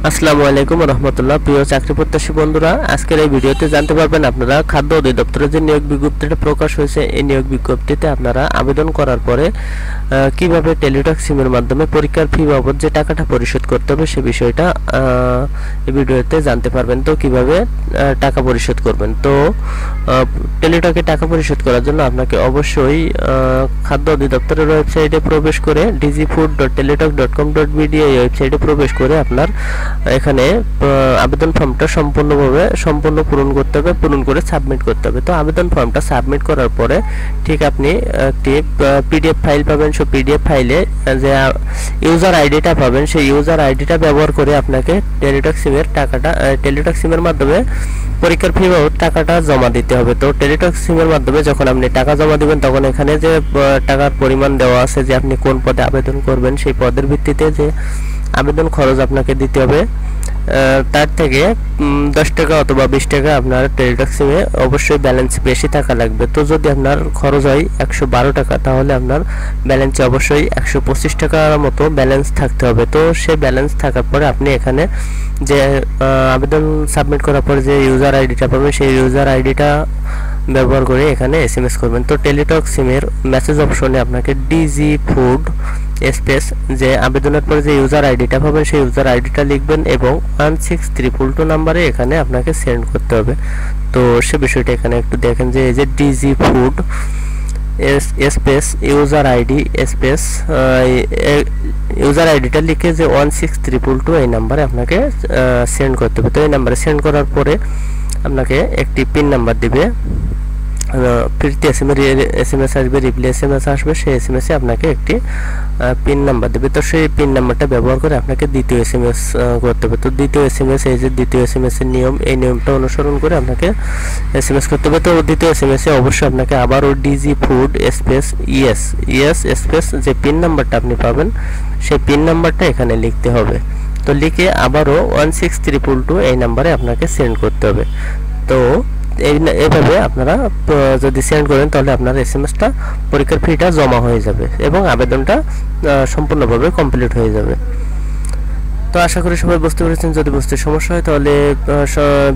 আসসালামু আলাইকুম রহমতুল্লাহ। প্রিয় চাকরি প্রত্যাশী বন্ধুরা, আজকের এই ভিডিওতে জানতে পারবেন আপনারা খাদ্য অধিদপ্তরের যে নিয়োগ বিজ্ঞপ্তিটা প্রকাশ হয়েছে, এই নিয়োগ বিজ্ঞপ্তিতে আপনারা আবেদন করার পরে কিভাবে টেলিটক সিমের মাধ্যমে পরীক্ষার ফি বাবদ যে টাকাটা পরিশোধ করতে হবে সে বিষয়টা এই ভিডিওতে জানতে পারবেন। তো কিভাবে টাকা পরিশোধ করবেন। তো টেলিটকে টাকা পরিশোধ করার জন্য আপনাকে অবশ্যই খাদ্য অধিদপ্তরের ওয়েবসাইটে প্রবেশ করে dgfood.teletalk.com.bd এই ওয়েবসাইটে প্রবেশ করে আপনার এখানে আবেদন ফর্মটা সম্পূর্ণ পূরণ করতে হবে, পূরণ করে সাবমিট করতে হবে। তো আবেদন ফর্মটা সাবমিট করার পরে ঠিক আপনি একটি পিডিএফ ফাইল পাবেন। সেই পিডিএফ ফাইলে যে ইউজার আইডিটা পাবেন, সেই ইউজার আইডিটা ব্যবহার করে আপনাকে টেলিটক সিমের মাধ্যমে পরীক্ষার ফি বাবদ টাকাটা জমা দিতে হবে। তো টেলিটক সিমের মাধ্যমে যখন আপনি টাকা জমা দিবেন, তখন এখানে যে টাকার পরিমাণ দেওয়া আছে যে আপনি কোন পদে আবেদন করবেন, সেই পদের ভিত্তিতে যে আবেদন খরচ আপনাকে দিতে হবে, তার থেকে 10 টাকা অথবা 20 টাকা আপনার টেলিটক সিমে অবশ্যই ব্যালেন্স বেশি টাকা লাগবে। তো যদি আপনার খরচ হয় 112 টাকা, তাহলে আপনার ব্যালেন্সে অবশ্যই 125 টাকার মতো ব্যালেন্স থাকতে হবে। তো সেই ব্যালেন্স থাকার পরে আপনি এখানে যে আবেদন সাবমিট করার পরে যে ইউজার আইডিটা পাবেন, সেই ইউজার আইডিটা ব্যবহার করে এখানে এসএমএস করবেন। তো টেলিটক সিমের মেসেজ অপশনে আপনাকে ডিজি ফুড স্পেস যে আবেদনের পরে যে ইউজার আইডিটা পাবেন, সেই ইউজার আইডিটা লিখবেন এবং 16322 নাম্বারে এখানে আপনাকে সেন্ড করতে হবে। তো সে বিষয়টা এখানে একটু দেখেন যে এই যে DG food space user ID space user আইডিটা লিখে যে 16322 এই নাম্বারে আপনাকে সেন্ড করতে হবে। তো এই নাম্বারে সেন্ড করার পরে আপনাকে একটি পিন নাম্বার দিবে, ফিরতি এসএমএস আসবে, রিপ্লাই এসএমএস আসবে, সেই এসএমএসে আপনাকে একটি পিন নাম্বার দেবে। তো সেই পিন নাম্বারটা ব্যবহার করে আপনাকে দ্বিতীয় এসএমএস করতে হবে। তো দ্বিতীয় এসএমএস, এই যে দ্বিতীয় এসএমএস এর নিয়ম, এই নিয়মটা অনুসরণ করে আপনাকে এসএমএস করতে হবে। তো দ্বিতীয় এসএমএসে অবশ্যই আপনাকে আবারও DG food space ES space যে পিন নাম্বারটা আপনি পাবেন, সেই পিন নাম্বারটা এখানে লিখতে হবে। তো লিখে আবারও 16322 এই নাম্বারে আপনাকে সেন্ড করতে হবে। তো এইভাবে আপনারা যদি সেন্ড করেন, তাহলে আপনার এসএমএসটা পরীক্ষার ফিটা জমা হয়ে যাবে এবং আবেদনটা সম্পূর্ণভাবে কমপ্লিট হয়ে যাবে। তো আশা করি সবাই বুঝতে পেরেছেন। যদি বুঝতে সমস্যা হয় তাহলে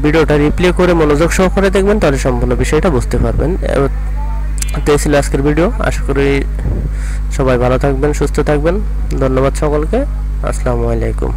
ভিডিওটা রিপ্লে করে মনোযোগ সহকারে দেখবেন, তাহলে সম্পূর্ণ বিষয়টা বুঝতে পারবেন। তো এই ছিল আজকের ভিডিও। আশা করি সবাই ভালো থাকবেন, সুস্থ থাকবেন। ধন্যবাদ সকলকে। আসসালামু আলাইকুম।